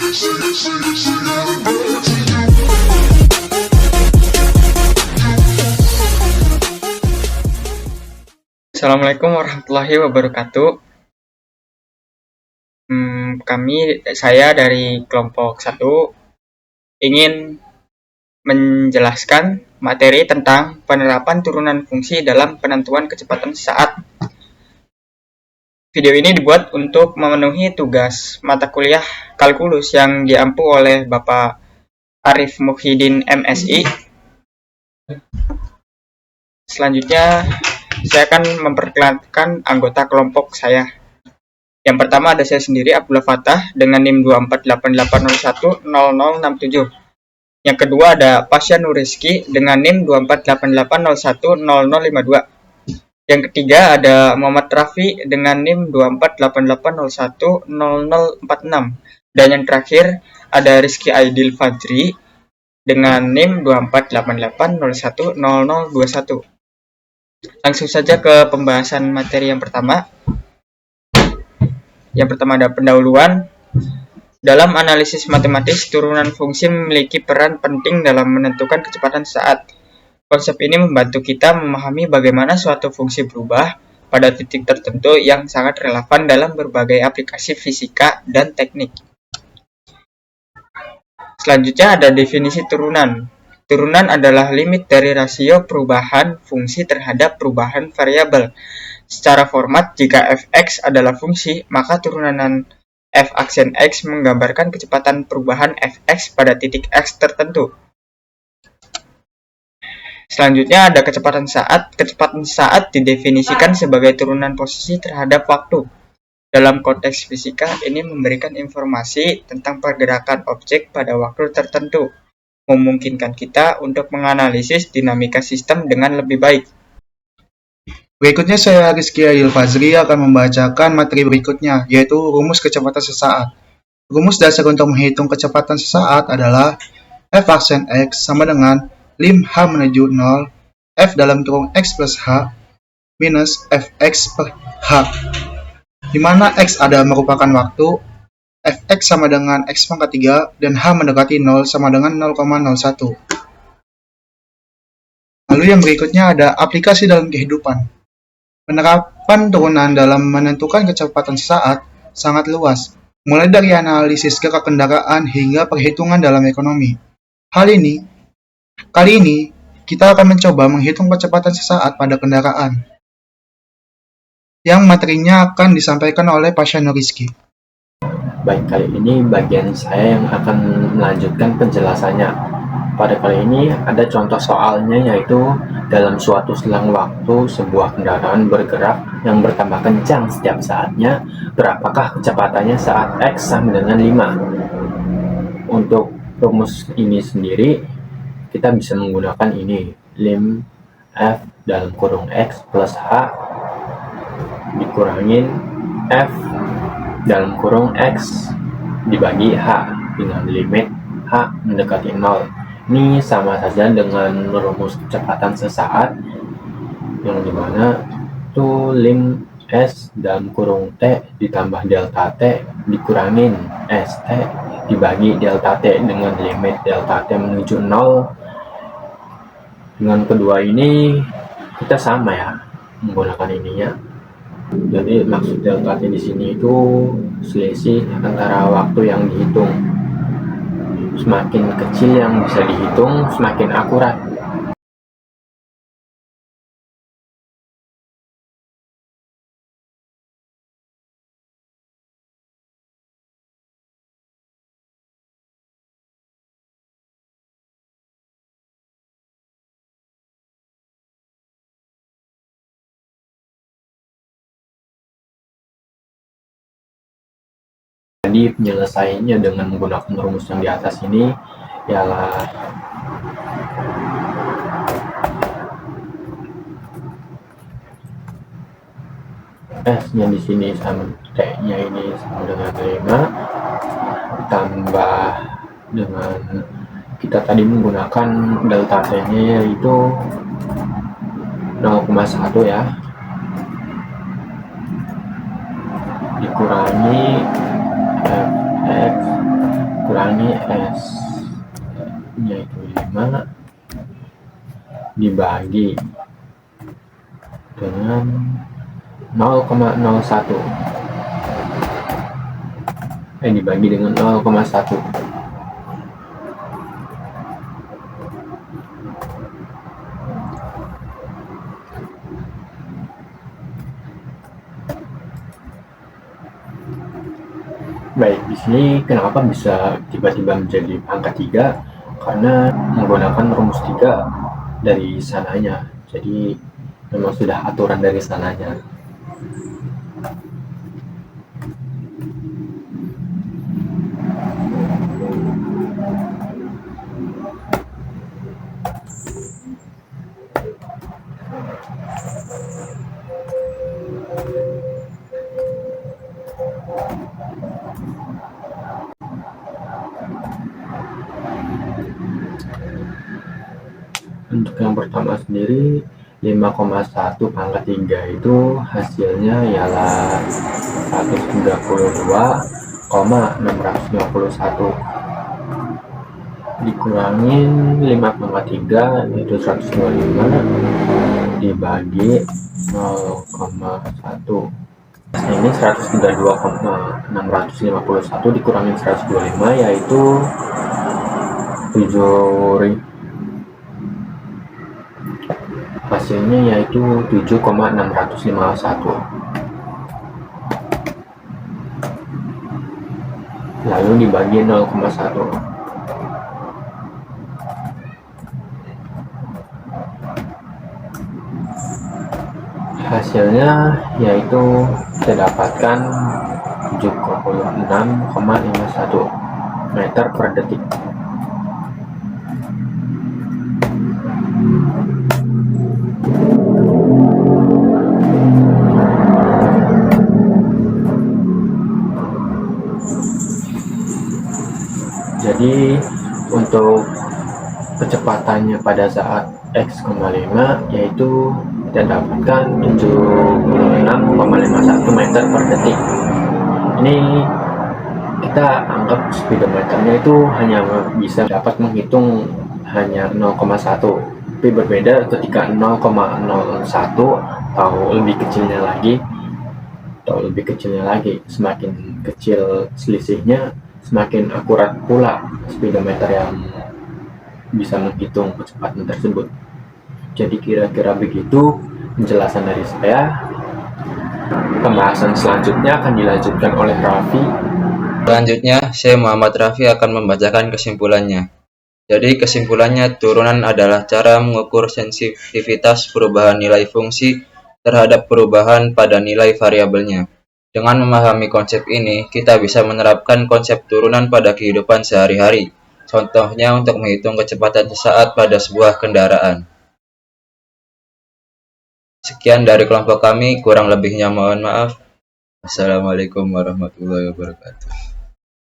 Assalamualaikum warahmatullahi wabarakatuh. Saya dari kelompok 1 ingin menjelaskan materi tentang penerapan turunan fungsi dalam penentuan kecepatan sesaat. Video ini dibuat untuk memenuhi tugas mata kuliah kalkulus yang diampu oleh Bapak Arif Muhyiddin MSI. Selanjutnya, saya akan memperkenalkan anggota kelompok saya. Yang pertama ada saya sendiri, Abdullah Fatah, dengan NIM 248810067. Yang kedua ada Pasya Nuriski dengan NIM 24880100052. Yang ketiga ada Muhammad Rafi dengan NIM 24880100046. Dan yang terakhir ada Rizky Aidil Fajri dengan NIM 24880100021. Langsung saja ke pembahasan materi yang pertama. Yang pertama ada pendahuluan. Dalam analisis matematis, turunan fungsi memiliki peran penting dalam menentukan kecepatan sesaat. Konsep ini membantu kita memahami bagaimana suatu fungsi berubah pada titik tertentu yang sangat relevan dalam berbagai aplikasi fisika dan teknik. Selanjutnya ada definisi turunan. Turunan adalah limit dari rasio perubahan fungsi terhadap perubahan variabel. Secara format, jika fx adalah fungsi, maka turunan f aksen x menggambarkan kecepatan perubahan fx pada titik x tertentu. Selanjutnya ada kecepatan saat. Kecepatan saat didefinisikan sebagai turunan posisi terhadap waktu. Dalam konteks fisika, ini memberikan informasi tentang pergerakan objek pada waktu tertentu, memungkinkan kita untuk menganalisis dinamika sistem dengan lebih baik. Berikutnya saya Rizky Aidil Fajri akan membacakan materi berikutnya, yaitu rumus kecepatan sesaat. Rumus dasar untuk menghitung kecepatan sesaat adalah f aksen x sama dengan lim h menuju 0, f dalam kurung x plus h minus fx per h, di mana x ada merupakan waktu, fx sama dengan x pangkat 3, dan h mendekati 0 sama dengan 0,01. Lalu yang berikutnya ada aplikasi dalam kehidupan. Penerapan turunan dalam menentukan kecepatan sesaat sangat luas, mulai dari analisis gerak kendaraan hingga perhitungan dalam ekonomi. Kali ini, kita akan mencoba menghitung kecepatan sesaat pada kendaraan, yang materinya akan disampaikan oleh Pasya Nuriski. Baik, kali ini bagian saya yang akan melanjutkan penjelasannya. Pada kali ini ada contoh soalnya, yaitu dalam suatu selang waktu sebuah kendaraan bergerak yang bertambah kencang setiap saatnya, berapakah kecepatannya saat X sama dengan 5? Untuk rumus ini sendiri kita bisa menggunakan ini, lim F dalam kurung X plus H dikurangin F dalam kurung X dibagi H dengan limit H mendekati 0. Ini sama saja dengan rumus kecepatan sesaat, yang dimana itu lim S dalam kurung T ditambah delta T dikurangin ST dibagi delta T dengan limit delta T menuju 0. Dengan kedua ini kita sama ya menggunakan ininya. Jadi maksud delta T di sini itu selisih antara waktu yang dihitung. Semakin kecil yang bisa dihitung, semakin akurat. Jadi penyelesaiannya dengan menggunakan rumus yang di atas ini ialah S-nya di sini sama T-nya ini sama dengan 5 ditambah dengan kita tadi menggunakan delta T-nya yaitu 0,1 ya, dikurangi fx TS yaitu 5 dibagi dengan 0,01 dibagi dengan 0,1. Baik, di sini kenapa bisa tiba-tiba menjadi angka 3? Karena menggunakan rumus 3 dari sananya. Jadi memang sudah aturan dari sananya. Untuk yang pertama sendiri 5,1 pangkat 3 itu hasilnya ialah 132,651 dikurangin 5 pangkat 3 yaitu 125 dibagi 0,1. Nah, ini 132,651 dikurangin 125 yaitu 7. Hasilnya yaitu 7,651. Lalu dibagi 0,1. Hasilnya yaitu kita dapatkan 76,51 meter per detik. Jadi untuk kecepatannya pada saat X,5 yaitu kita dapatkan 76,51 meter per detik. Ini kita anggap speedometernya itu hanya bisa dapat menghitung hanya 0,1, tapi berbeda ketika 0,01 atau lebih kecilnya lagi, semakin kecil selisihnya semakin akurat pula speedometer yang bisa menghitung kecepatan tersebut. Jadi kira-kira begitu penjelasan dari saya. Pembahasan selanjutnya akan dilanjutkan oleh Raffi. Selanjutnya, saya Muhammad Raffi akan membacakan kesimpulannya. Jadi kesimpulannya, turunan adalah cara mengukur sensitivitas perubahan nilai fungsi terhadap perubahan pada nilai variabelnya. Dengan memahami konsep ini, kita bisa menerapkan konsep turunan pada kehidupan sehari-hari. Contohnya untuk menghitung kecepatan sesaat pada sebuah kendaraan. Sekian dari kelompok kami, kurang lebihnya mohon maaf. Assalamualaikum warahmatullahi wabarakatuh.